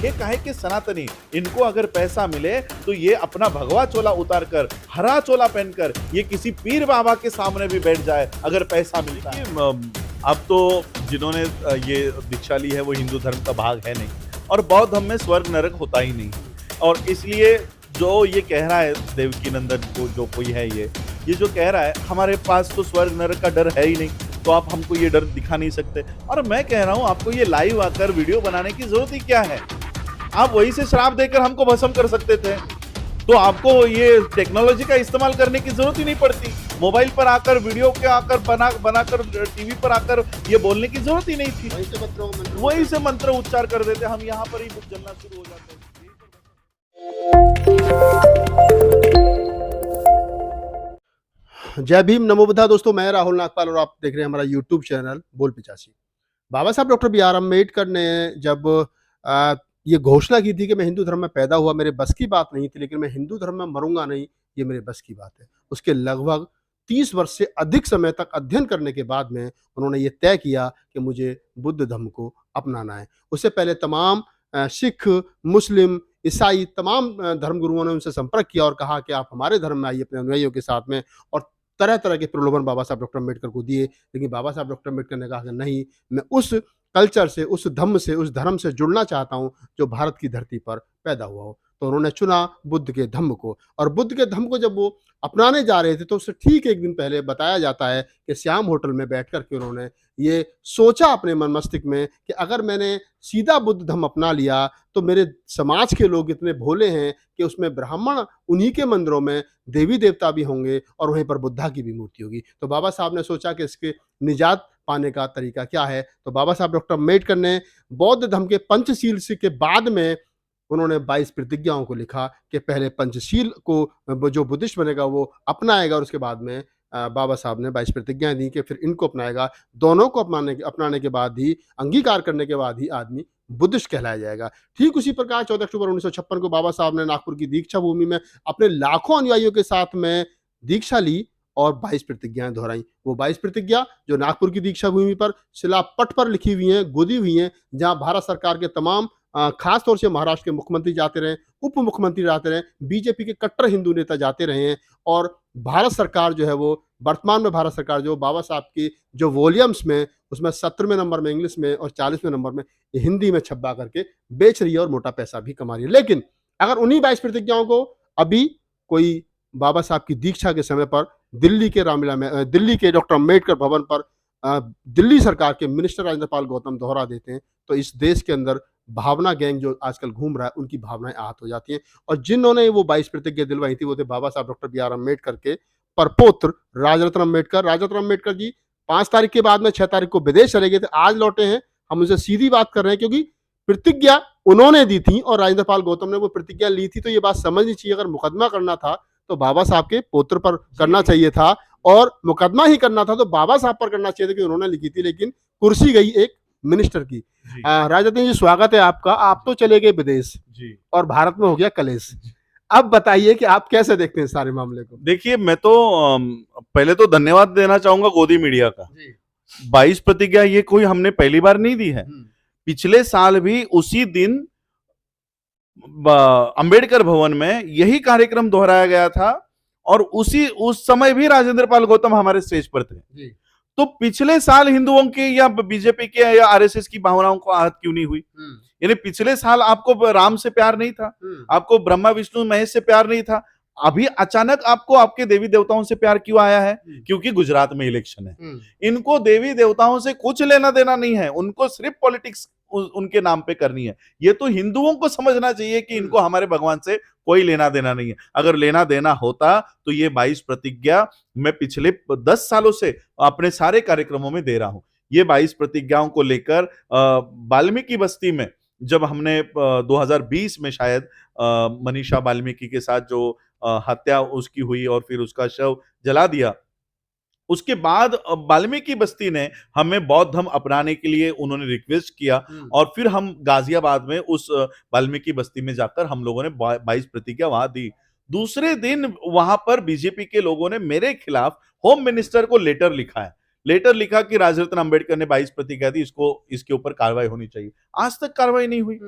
ये काहे के सनातनी, इनको अगर पैसा मिले तो ये अपना भगवा चोला उतार कर, हरा चोला पहनकर ये किसी पीर बाबा के सामने भी बैठ जाए अगर पैसा मिलता है। अब तो जिन्होंने ये दीक्षा ली है वो हिंदू धर्म का भाग है नहीं, और बौद्ध धर्म में स्वर्ग नरक होता ही नहीं, और इसलिए जो ये कह रहा है देवकीनंदन को, जो कोई है ये जो कह रहा है हमारे पास तो स्वर्ग नरक का डर है ही नहीं, तो आप हमको ये डर दिखा नहीं सकते। और मैं कह रहा हूँ आपको ये लाइव आकर वीडियो बनाने की जरूरत ही क्या है, आप वहीं से श्राप देकर हमको भस्म कर सकते थे, तो आपको ये टेक्नोलॉजी का इस्तेमाल करने की जरूरत ही नहीं पड़ती। मोबाइल पर आकर वीडियो के आकर बनाकर टीवी पर आकर ये बोलने की जरूरत ही नहीं थी, वहीं से मंत्र उच्चार कर देते, हम यहाँ पर ही बुक जलना शुरू हो जाते। जय भीम, नमो बुद्धा। दोस्तों, मैं राहुल नागपाल और आप देख रहे हैं हमारा यूट्यूब चैनल बोल पिचासी। बाबा साहब डॉक्टर बी आर अम्बेडकर ने जब ये घोषणा की थी कि मैं हिंदू धर्म में पैदा हुआ, मेरे बस की बात नहीं थी, लेकिन मैं हिंदू धर्म में मरूंगा नहीं, ये मेरे बस की बात है। उसके लगभग 30 वर्ष से अधिक समय तक अध्ययन करने के बाद में उन्होंने ये तय किया कि मुझे बुद्ध धर्म को अपनाना है। उससे पहले तमाम सिख, मुस्लिम, ईसाई तमाम धर्मगुरुओं ने उनसे संपर्क किया और कहा कि आप हमारे धर्म में आइए अपने अनुयायियों के साथ में, और तरह तरह के प्रलोभन बाबा साहब डॉक्टर अम्बेडकर को दिए। लेकिन बाबा साहब डॉक्टर अम्बेडकर ने कहा कि नहीं, मैं उस कल्चर से, उस धम्म से, उस धर्म से जुड़ना चाहता हूँ जो भारत की धरती पर पैदा हुआ हो। तो उन्होंने चुना बुद्ध के धम्म को, और बुद्ध के धम्म को जब वो अपनाने जा रहे थे तो उससे ठीक एक दिन पहले बताया जाता है कि श्याम होटल में बैठ कर के उन्होंने ये सोचा अपने मन मस्तिष्क में कि अगर मैंने सीधा बुद्ध धम्म अपना लिया तो मेरे समाज के लोग इतने भोले हैं कि उसमें ब्राह्मण, उन्हीं के मंदिरों में देवी देवता भी होंगे और वहीं पर बुद्धा की भी मूर्ति होगी। तो बाबा साहब ने सोचा कि इसके निजात पाने का तरीका क्या है। तो बाबा साहब डॉक्टर अम्बेडकर ने बौद्ध धर्म के पंचशील के बाद में उन्होंने 22 प्रतिज्ञाओं को लिखा कि पहले पंचशील को जो बुद्धिस्ट बनेगा वो अपनाएगा, और उसके बाद में बाबा साहब ने 22 प्रतिज्ञाएं दी कि फिर इनको अपनाएगा। दोनों को अपनाने के बाद ही, अंगीकार करने के बाद ही आदमी बुद्धिस्ट कहलाया जाएगा। ठीक उसी प्रकार 14 अक्टूबर 1956 को बाबा साहब ने नागपुर की दीक्षा भूमि में अपने लाखों अनुयायियों के साथ में दीक्षा ली और 22 प्रतिज्ञाएं दोहराई। वो 22 प्रतिज्ञा जो नागपुर की दीक्षा भूमि पर शिलापट पर लिखी हुई हैं, गोदी हुई हैं, जहां भारत सरकार के तमाम खास तौर से महाराष्ट्र के मुख्यमंत्री जाते रहे, उप मुख्यमंत्री जाते रहे, बीजेपी के कट्टर हिंदू नेता जाते रहे हैं, और भारत सरकार जो है वो वर्तमान में भारत सरकार जो बाबा साहब की जो वॉल्यूम्स में, उसमें 17वें नंबर में इंग्लिश में और 40वें नंबर में हिंदी में छपा करके बेच रही है और मोटा पैसा भी कमा रही है। लेकिन अगर उन्हीं 22 प्रतिज्ञाओं को अभी कोई बाबा साहब की दीक्षा के समय पर दिल्ली के रामलीला में, दिल्ली के डॉक्टर अम्बेडकर भवन पर दिल्ली सरकार के मिनिस्टर राजेंद्र पाल गौतम दोहरा देते हैं, तो इस देश के अंदर भावना गैंग जो आजकल घूम रहा है उनकी भावनाएं आहत हो जाती हैं। और जिन्होंने वो 22 प्रतिज्ञा दिलवाई थी वो थे बाबा साहब डॉक्टर बी आर अम्बेडकर के परपौत्र राजरत्न अम्बेडकर। राजरत्न अम्बेडकर जी 5 तारीख के बाद में 6 तारीख को विदेश चले गए थे, आज लौटे हैं। हम उनसे सीधी बात कर रहे हैं क्योंकि प्रतिज्ञा उन्होंने दी थी और राजेंद्र पाल गौतम ने वो प्रतिज्ञा ली थी, तो ये बात समझनी चाहिए। अगर मुकदमा करना था तो बाबा साहब के पुत्र पर करना चाहिए था, और मुकदमा ही करना था तो बाबा साहब पर करना चाहिए था कि उन्होंने लिखी थी, लेकिन कुर्सी गई एक मिनिस्टर की। राजरत्न जी, स्वागत है आपका। आप तो चले गए विदेश जी, और भारत में हो गया कलेश। अब बताइए कि आप कैसे देखते हैं सारे मामले को। देखिए, मैं तो पहले तो धन्यवाद देना चाहूंगा गोदी मीडिया का। 22 प्रतिज्ञा ये कोई हमने पहली बार नहीं दी है, पिछले साल भी उसी दिन अंबेडकर भवन में यही कार्यक्रम दोहराया गया था, और उस समय भी राजेंद्र पाल गौतम हमारे स्टेज पर थे। तो पिछले साल हिंदुओं के या बीजेपी के या आरएसएस की भावनाओं को आहत क्यों नहीं हुई? यानी पिछले साल आपको राम से प्यार नहीं था, आपको ब्रह्मा विष्णु महेश से प्यार नहीं था, अभी अचानक आपको आपके देवी देवताओं से प्यार क्यों आया है? क्योंकि गुजरात में इलेक्शन है। इनको देवी देवताओं से कुछ लेना देना नहीं है, उनको सिर्फ पॉलिटिक्स उनके नाम पे करनी है। ये तो हिंदुओं को समझना चाहिए कि इनको हमारे भगवान से कोई लेना देना नहीं है। अगर लेना देना होता तो ये 22 प्रतिज्ञा मैं पिछले 10 सालों से अपने सारे कार्यक्रमों में दे रहा हूं। ये 22 प्रतिज्ञाओं को लेकर वाल्मीकि बस्ती में जब हमने 2020 में शायद मनीषा वाल्मीकि के साथ जो हत्या उसकी हुई और फिर उसका शव जला दिया, उसके बाद वाल्मीकि बस्ती ने हमें बौद्ध धर्म अपनाने के लिए उन्होंने रिक्वेस्ट किया, और फिर हम गाजियाबाद में उस वाल्मीकि बस्ती में जाकर हम लोगों ने 22 प्रतिज्ञा वहां दी। दूसरे दिन वहां पर बीजेपी के लोगों ने मेरे खिलाफ होम मिनिस्टर को लेटर लिखा है। लेटर लिखा कि राजरत्न अम्बेडकर ने 22 प्रतिज्ञा दी, इसके ऊपर कार्रवाई होनी चाहिए। आज तक कार्रवाई नहीं हुई।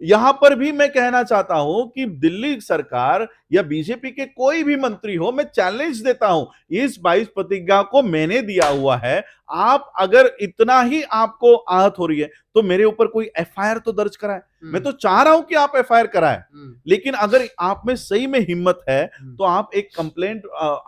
यहां पर भी मैं कहना चाहता हूं कि दिल्ली सरकार या बीजेपी के कोई भी मंत्री हो, मैं चैलेंज देता हूं, इस 22 प्रतिज्ञा को मैंने दिया हुआ है। आप अगर इतना ही आपको आहत हो रही है तो मेरे ऊपर कोई एफआईआर तो दर्ज कराए। मैं तो चाह रहा हूं कि आप एफआईआर कराएं, लेकिन अगर आप में सही में हिम्मत है तो आप एक कंप्लेंट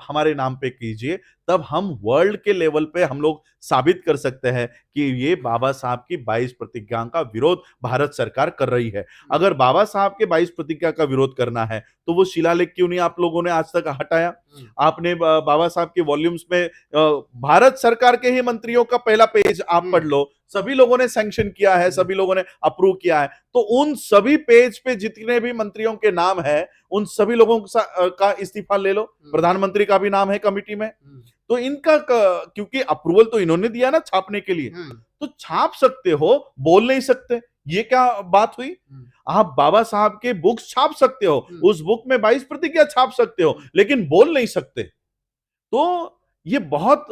हमारे नाम पे कीजिए, तब हम वर्ल्ड के लेवल पे हम लोग साबित कर सकते हैं कि ये बाबा साहब की 22 प्रतिज्ञा का विरोध भारत सरकार कर रही है। अगर बाबा साहब के 22 प्रतिज्ञा का विरोध करना है तो वो शिलालेख क्यों नहीं आप लोगों ने आज तक हटाया? आपने बाबा साहब के वॉल्यूम्स में भारत सरकार के ही मंत्रियों का पहला पेज आप पढ़ लो, सभी लोगों ने सैंक्शन किया है, सभी लोगों ने अप्रूव किया है। तो उन सभी पेज पे जितने भी मंत्रियों के नाम है, उन सभी लोगों का इस्तीफा ले लो। प्रधानमंत्री का भी नाम है कमिटी में, तो इनका क्योंकि अप्रूवल तो इन्होंने दिया ना छापने के लिए, तो छाप सकते हो, बोल नहीं सकते। ये क्या बात हुई? आप बाबा साहब के बुक्स छाप सकते हो, उस बुक में 22 प्रतिज्ञा छाप सकते हो, लेकिन बोल नहीं सकते। तो ये बहुत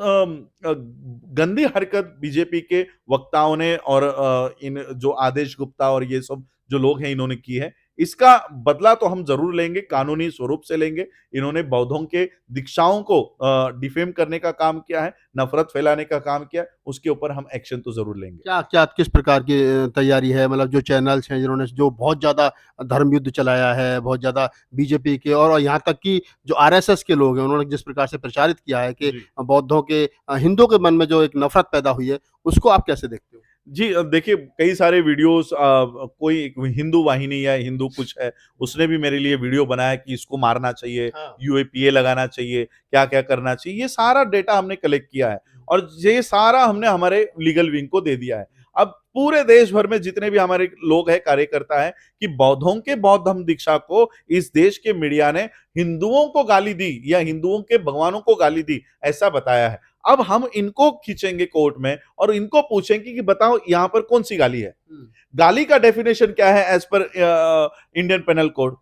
गंदी हरकत बीजेपी के वक्ताओं ने और इन जो आदेश गुप्ता और ये सब जो लोग हैं इन्होंने की है। इसका बदला तो हम जरूर लेंगे, कानूनी स्वरूप से लेंगे। इन्होंने बौद्धों के दीक्षाओं को डिफेम करने का काम किया है, नफरत फैलाने का काम किया है, उसके ऊपर हम एक्शन तो जरूर लेंगे। क्या क्या किस प्रकार की तैयारी है? मतलब जो चैनल्स हैं जिन्होंने जो बहुत ज्यादा धर्म युद्ध चलाया है, बहुत ज्यादा बीजेपी के और यहाँ तक कि जो आरएसएस के लोग हैं उन्होंने जिस प्रकार से प्रचारित किया है कि बौद्धों के हिंदुओं के मन में जो एक नफरत पैदा हुई है, उसको आप कैसे देखते हो? जी देखिए, कई सारे वीडियोस कोई हिंदू वाहिनी या हिंदू कुछ है, उसने भी मेरे लिए वीडियो बनाया कि इसको मारना चाहिए, यूएपीए लगाना चाहिए, क्या क्या करना चाहिए। ये सारा डेटा हमने कलेक्ट किया है और ये सारा हमने हमारे लीगल विंग को दे दिया है। अब पूरे देश भर में जितने भी हमारे लोग हैं, कार्यकर्ता हैं, कि बौद्धों के बौद्ध धर्म दीक्षा को इस देश के मीडिया ने हिंदुओं को गाली दी या हिंदुओं के भगवानों को गाली दी, ऐसा बताया है। अब हम इनको खींचेंगे कोर्ट में और इनको पूछेंगे कि बताओ यहां पर कौन सी गाली है। गाली का डेफिनेशन क्या है as per Indian panel code?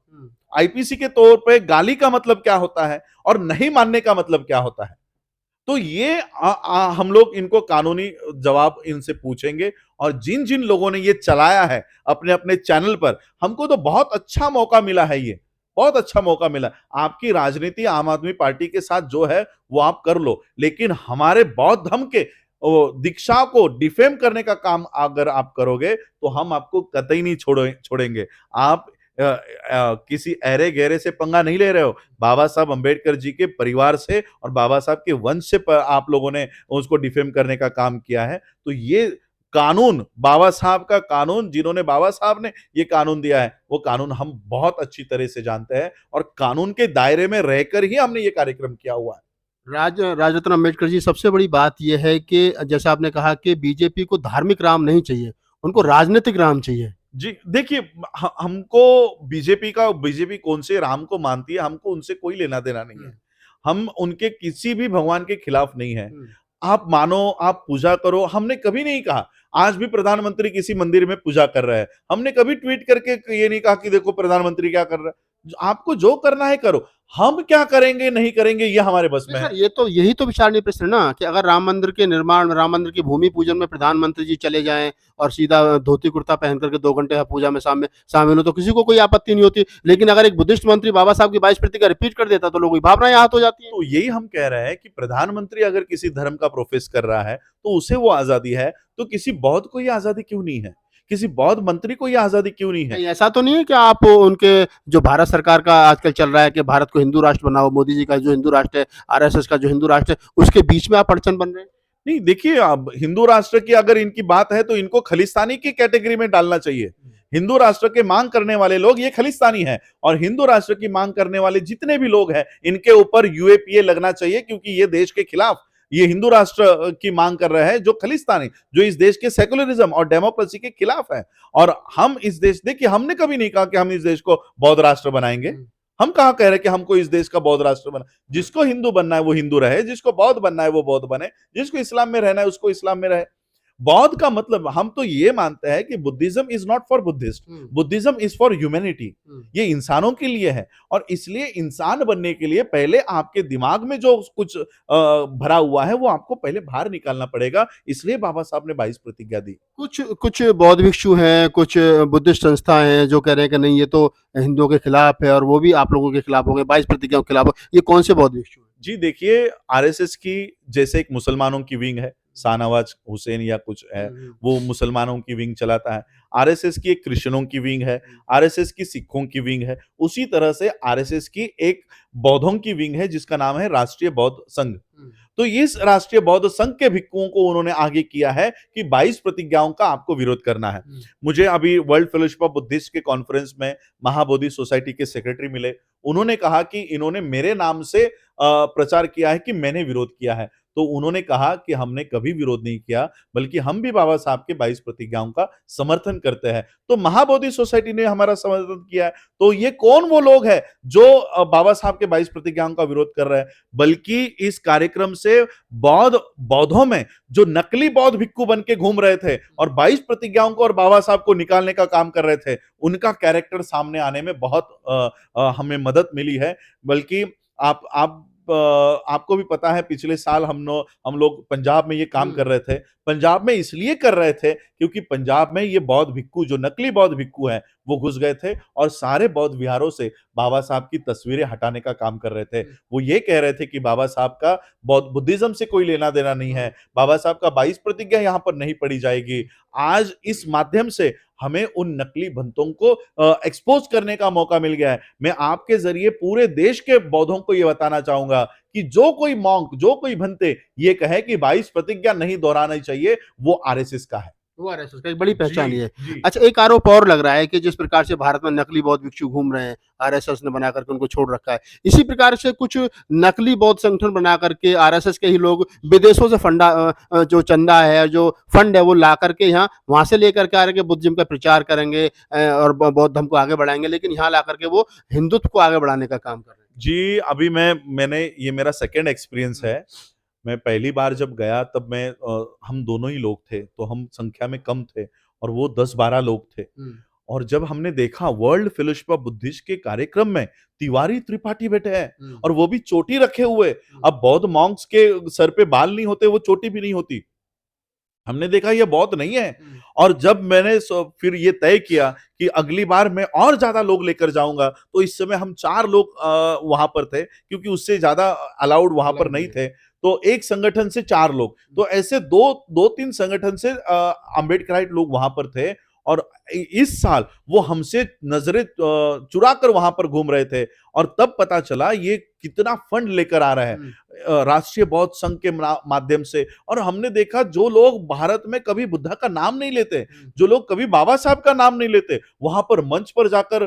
IPC के तौर पे गाली का मतलब क्या होता है और नहीं मानने का मतलब क्या होता है? तो ये हम लोग इनको कानूनी जवाब इनसे पूछेंगे। और जिन जिन लोगों ने ये चलाया है अपने अपने चैनल पर, हमको तो बहुत अच्छा मौका मिला है, ये बहुत अच्छा मौका मिला। आपकी राजनीति आम आदमी पार्टी के साथ जो है वो आप कर लो, लेकिन हमारे बौद्ध धर्म के दीक्षा को डिफेम करने का काम अगर आप करोगे तो हम आपको कतई नहीं छोड़ेंगे। आप किसी अरे गहरे से पंगा नहीं ले रहे हो, बाबा साहब अंबेडकर जी के परिवार से और बाबा साहब के वंश से आप लोगों ने उसको डिफेम करने का काम किया है। तो ये कानून, बाबा साहब का कानून, जिन्होंने बाबा साहब ने ये कानून दिया है, वो कानून हम बहुत अच्छी तरह से जानते हैं और कानून के दायरे में रहकर ही हमने ये कार्यक्रम किया हुआ है। राजरत्न अम्बेडकर जी, सबसे बड़ी बात यह है कि जैसा आपने कहा कि बीजेपी को धार्मिक राम नहीं चाहिए, उनको राजनीतिक राम चाहिए। जी देखिए, हमको बीजेपी कौन से राम को मानती है, हमको उनसे कोई लेना देना नहीं है। हम उनके किसी भी भगवान के खिलाफ नहीं है। आप मानो, आप पूजा करो, हमने कभी नहीं कहा। आज भी प्रधानमंत्री किसी मंदिर में पूजा कर रहे हैं, हमने कभी ट्वीट करके ये नहीं कहा कि देखो प्रधानमंत्री क्या कर रहा है। आपको जो करना है करो, हम क्या करेंगे नहीं करेंगे ये हमारे बस में है। यही तो विचारणीय प्रश्न है ना कि अगर राम मंदिर के निर्माण में, राम मंदिर की भूमि पूजन में प्रधानमंत्री जी चले जाएं और सीधा धोती कुर्ता पहन करके 2 घंटे पूजा में शामिल हो तो किसी को कोई आपत्ति नहीं होती। लेकिन अगर एक बुद्धिस्ट मंत्री बाबा साहब की 22 प्रतिज्ञा रिपीट कर देता तो लोगों की भावनाएं आहत हो जाती है। तो यही हम कह रहे हैं कि प्रधानमंत्री अगर किसी धर्म का प्रोफेस कर रहा है तो उसे वो आजादी है, तो किसी बौद्ध को ये आजादी क्यों नहीं है? किसी बौद्ध मंत्री को ये आजादी क्यों नहीं है? ऐसा तो नहीं है कि आप उनके जो भारत सरकार का आजकल चल रहा है कि भारत को हिंदू राष्ट्र बनाओ, मोदी जी का जो हिंदू राष्ट्र है, आरएसएस का जो हिंदू राष्ट्र है, उसके बीच में आप अड़चन बन रहे हैं? नहीं देखिए, अब हिंदू राष्ट्र की अगर इनकी बात है तो इनको खलिस्तानी की कैटेगरी में डालना चाहिए। हिंदू राष्ट्र के मांग करने वाले लोग ये खलिस्तानी है और हिंदू राष्ट्र की मांग करने वाले जितने भी लोग हैं इनके ऊपर यूएपीए लगना चाहिए, क्योंकि ये देश के खिलाफ, ये हिंदू राष्ट्र की मांग कर रहे हैं जो खलिस्तानी, जो इस देश के सेकुलरिज्म और डेमोक्रेसी के खिलाफ है। और हम इस देश, देखिए हमने कभी नहीं कहा कि हम इस देश को बौद्ध राष्ट्र बनाएंगे। हम कहाँ कह रहे हैं कि हमको इस देश का बौद्ध राष्ट्र बना। जिसको हिंदू बनना है वो हिंदू रहे, जिसको बौद्ध बनना है वो बौद्ध बने, जिसको इस्लाम में रहना है उसको इस्लाम में रहे। बौद्ध का मतलब हम तो ये मानते हैं कि Buddhism is not for Buddhist, Buddhism is for humanity, ये इंसानों के लिए है। और इसलिए इंसान बनने के लिए पहले आपके दिमाग में जो कुछ भरा हुआ है वो आपको पहले बाहर निकालना पड़ेगा। इसलिए बाबा साहब ने 22 प्रतिज्ञा दी। कुछ कुछ बौद्ध भिक्षु हैं, कुछ बुद्धिस्ट संस्थाएं हैं जो कह रहे हैं कि नहीं ये तो हिंदुओं के खिलाफ है और वो भी आप लोगों के खिलाफ हो गए, 22 प्रतिज्ञाओं के खिलाफ हो। ये कौन से बौद्ध भिक्षु हैं? जी देखिए, आरएसएस की जैसे एक मुसलमानों की विंग है, शाहनवाज हुसैन या कुछ है, वो मुसलमानों की विंग चलाता है। आरएसएस की एक क्रिश्चियनों की विंग है, आरएसएस की सिखों की विंग है। उसी तरह से आरएसएस की एक बौद्धों की विंग है जिसका नाम है राष्ट्रीय बौद्ध संघ। तो इस राष्ट्रीय बौद्ध संघ के भिक्षुओं को उन्होंने आगे किया है कि 22 प्रतिज्ञाओं का आपको विरोध करना है। मुझे अभी वर्ल्ड फेलोशिप ऑफ बुद्धिस्ट के कॉन्फ्रेंस में महाबोधि सोसाइटी के सेक्रेटरी मिले, उन्होंने कहा कि इन्होंने मेरे नाम से प्रचार किया है कि मैंने विरोध किया है। तो उन्होंने कहा कि हमने कभी विरोध नहीं किया, बल्कि हम भी बाबा साहब के 22 प्रतिज्ञाओं का समर्थन करते हैं। तो महाबोधि सोसाइटी ने हमारा समर्थन किया है। तो ये कौन वो लोग हैं जो बाबा साहब के 22 प्रतिज्ञाओं का विरोध कर रहे हैं? बल्कि इस कार्यक्रम से बौद्धों में जो नकली बौद्ध भिक्षु बन के घूम रहे थे और 22 प्रतिज्ञाओं को और बाबा साहब को निकालने का काम कर रहे थे, उनका कैरेक्टर सामने आने में बहुत हमें मदद मिली है। बल्कि आपको भी पता है, पिछले साल हम लोग पंजाब में ये काम कर रहे थे। पंजाब में इसलिए कर रहे थे क्योंकि पंजाब में ये बौद्ध भिक्षु, जो नकली बौद्ध भिक्षु हैं, वो घुस गए थे और सारे बौद्ध विहारों से बाबा साहब की तस्वीरें हटाने का काम कर रहे थे। वो ये कह रहे थे कि बाबा साहब का बुद्धिज्म से कोई लेना देना नहीं है, बाबा साहब का 22 प्रतिज्ञा यहां पर नहीं पढ़ी जाएगी। आज इस माध्यम से हमें उन नकली भंतों को एक्सपोज करने का मौका मिल गया है। मैं आपके जरिए पूरे देश के बौद्धों को यह बताना चाहूंगा कि जो कोई मॉन्क, जो कोई भंते ये कहे कि 22 प्रतिज्ञा नहीं दोहराना चाहिए, वो आरएसएस का है। वो आरएसएस का एक बड़ी पहचान है। जी। अच्छा, एक आरोप और लग रहा है कि जिस प्रकार से भारत में नकली बौद्ध भिक्षु घूम रहे हैं, आरएसएस ने बना करके उनको छोड़ रखा है, इसी प्रकार से कुछ नकली बौद्ध संगठन बना करके आरएसएस के ही लोग विदेशों से जो चंदा है, जो फंड है, वो ला करके यहाँ वहां से लेकर के आ रहे बुद्धिज्म का प्रचार करेंगे और बौद्ध धर्म को आगे बढ़ाएंगे, लेकिन यहाँ ला करके वो हिंदुत्व को आगे बढ़ाने का काम कर रहे हैं। जी, अभी मैंने ये मेरा सेकेंड एक्सपीरियंस है। मैं पहली बार जब गया तब हम दोनों ही लोग थे, तो हम संख्या में कम थे और वो 10-12 लोग थे। और जब हमने देखा वर्ल्ड फेलोशिप ऑफ बुद्धिस्ट के कार्यक्रम में तिवारी त्रिपाठी बैठे हैं और वो भी चोटी रखे हुए। अब बौद्ध मॉन्क्स के सर पे बाल नहीं होते, वो चोटी भी नहीं होती। हमने देखा ये बौद्ध नहीं है। और जब मैंने फिर ये तय किया कि अगली बार मैं और ज्यादा लोग लेकर जाऊंगा, तो इस समय हम 4 लोग वहां पर थे, क्योंकि उससे ज्यादा अलाउड वहां पर नहीं थे। तो एक संगठन से 4 लोग, तो ऐसे 2-3 संगठन से अम्बेडकराइट लोग वहां पर थे। और इस साल वो हमसे नजरें चुरा कर वहां पर घूम रहे थे और तब पता चला ये कितना फंड लेकर आ रहा है राष्ट्रीय बौद्ध संघ के माध्यम से। और हमने देखा जो लोग भारत में कभी बुद्धा का नाम नहीं लेते, जो लोग कभी बाबा साहब का नाम नहीं लेते, वहां पर मंच पर जाकर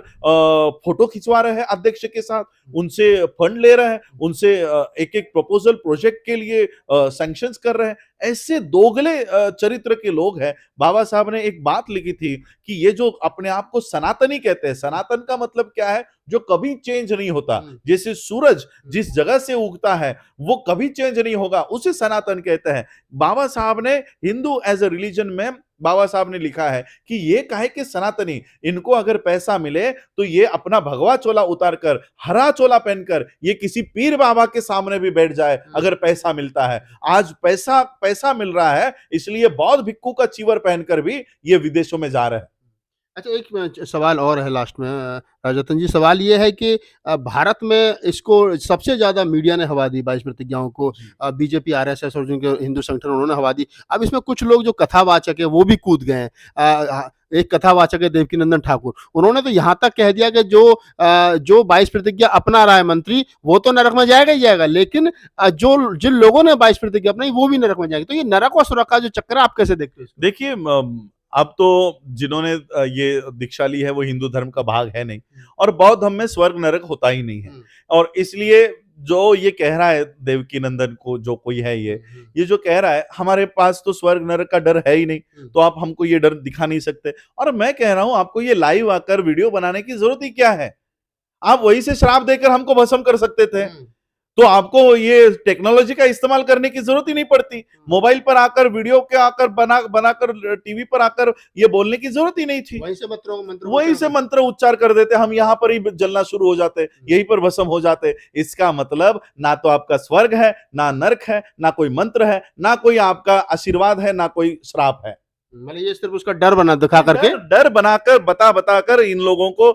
फोटो खिंचवा रहे हैं अध्यक्ष के साथ, उनसे फंड ले रहे हैं, उनसे एक एक प्रपोजल प्रोजेक्ट के लिए सैंक्शंस कर रहे हैं। ऐसे दोगले चरित्र के लोग हैं। बाबा साहब ने एक बात लिखी थी कि ये जो अपने आप को सनातनी कहते हैं, सनातन का मतलब क्या है? जो कभी चेंज नहीं होता। जैसे सूरज जिस जगह से उगता है वो कभी चेंज नहीं होगा, उसे सनातन कहते हैं। बाबा साहब ने हिंदू एज ए रिलीजन में बाबा साहब ने लिखा है कि ये कहे कि सनातनी, इनको अगर पैसा मिले तो ये अपना भगवा चोला उतार कर, हरा चोला पहनकर ये किसी पीर बाबा के सामने भी बैठ जाए अगर पैसा मिलता है। आज पैसा मिल रहा है, इसलिए बौद्ध भिक्षु का चीवर पहनकर भी ये विदेशों में जा रहे हैं। अच्छा, एक सवाल और है लास्ट में राजरतन जी। सवाल ये है कि भारत में इसको सबसे ज्यादा मीडिया ने हवा दी 22 प्रतिज्ञाओं को, बीजेपी, आरएसएस और जिनके हिंदू संगठन उन्होंने हवा दी। अब इसमें कुछ लोग जो कथावाचक है वो भी कूद गए हैं। एक कथावाचक है देवकीनंदन ठाकुर, उन्होंने तो यहाँ तक कह दिया कि जो 22 प्रतिज्ञा अपना रहा है मंत्री, वो तो नरक में जाएगा ही जाएगा, लेकिन जिन लोगों ने 22 प्रतिज्ञा अपनाई वो भी नरक में जाएंगे। तो ये नरक और सुरक का जो चक्कर है, आप कैसे देखते हो? देखिए, अब तो जिन्होंने ये दीक्षा ली है वो हिंदू धर्म का भाग है नहीं, और बौद्ध धर्म में स्वर्ग नरक होता ही नहीं है। और इसलिए जो ये कह रहा है देवकीनंदन को, जो कोई है ये जो कह रहा है, हमारे पास तो स्वर्ग नरक का डर है ही नहीं, तो आप हमको ये डर दिखा नहीं सकते। और मैं कह रहा हूं आपको ये लाइव आकर वीडियो बनाने की जरूरत ही क्या है? आप वही से श्राप देकर हमको भस्म कर सकते थे। तो आपको ये टेक्नोलॉजी का इस्तेमाल करने की जरूरत ही नहीं पड़ती। मोबाइल पर आकर, वीडियो के आकर, बनाकर टीवी पर आकर ये बोलने की जरूरत ही नहीं थी। वहीं से वहीं से मंत्र उच्चार कर देते, हम यहाँ पर ही जलना शुरू हो जाते, यहीं पर भस्म हो जाते। इसका मतलब ना तो आपका स्वर्ग है, ना नरक है, ना कोई मंत्र है, ना कोई आपका आशीर्वाद है, ना कोई श्राप है। मतलब ये सिर्फ उसका डर बना दिखा करके, डर बनाकर, बताकर इन लोगों को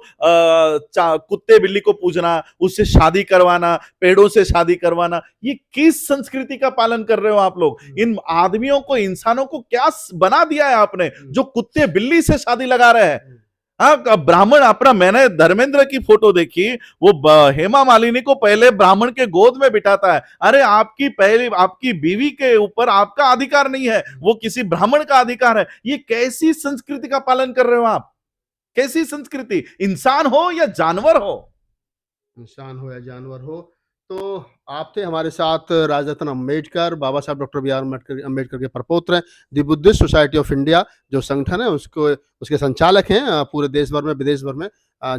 कुत्ते बिल्ली को पूजना, उससे शादी करवाना, पेड़ों से शादी करवाना, ये किस संस्कृति का पालन कर रहे हो आप लोग? इन आदमियों को, इंसानों को क्या बना दिया है आपने, जो कुत्ते बिल्ली से शादी लगा रहे हैं? हाँ, ब्राह्मण अपना, मैंने धर्मेंद्र की फोटो देखी, वो हेमा मालिनी को पहले ब्राह्मण के गोद में बिठाता है। अरे आपकी बीवी के ऊपर आपका अधिकार नहीं है, वो किसी ब्राह्मण का अधिकार है। ये कैसी संस्कृति का पालन कर रहे हो आप? कैसी संस्कृति? इंसान हो या जानवर हो? इंसान हो या जानवर हो। तो आप थे हमारे साथ राजरत्न अम्बेडकर, बाबा साहब डॉक्टर बी आर अम्बेडकर के प्रपौत्र, the Buddhist society of India जो संगठन है उसको, उसके संचालक हैं। पूरे देश भर में, विदेश भर में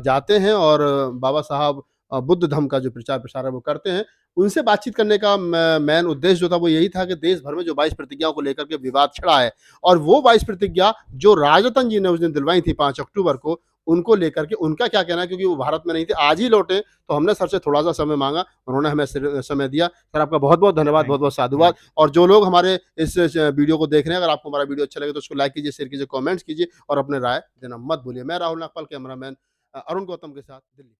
जाते हैं और बाबा साहब बुद्ध धर्म का जो प्रचार प्रसार है वो करते हैं। उनसे बातचीत करने का मेन उद्देश्य जो था वो यही था कि देश भर में जो 22 प्रतिज्ञाओं को लेकर के विवाद छिड़ा है, और वो 22 प्रतिज्ञा जो राजरत्न जी ने उस दिन दिलवाई थी 5 अक्टूबर को, उनको लेकर के उनका क्या कहना है, क्योंकि वो भारत में नहीं थे, आज ही लौटे, तो हमने सर से थोड़ा-सा समय माँगा, उन्होंने हमें समय दिया। सर आपका बहुत-बहुत धन्यवाद, बहुत-बहुत साधुवाद। और जो लोग हमारे इस वीडियो को देख रहे हैं, अगर आपको हमारा वीडियो अच्छा लगे तो उसको लाइक कीजिए, शेयर कीजिए, कमेंट्स कीजिए और अपने राय देना मत भूलिए। मैं राहुल नागपाल, कैमरामैन अरुण गौतम के साथ, दिल्ली।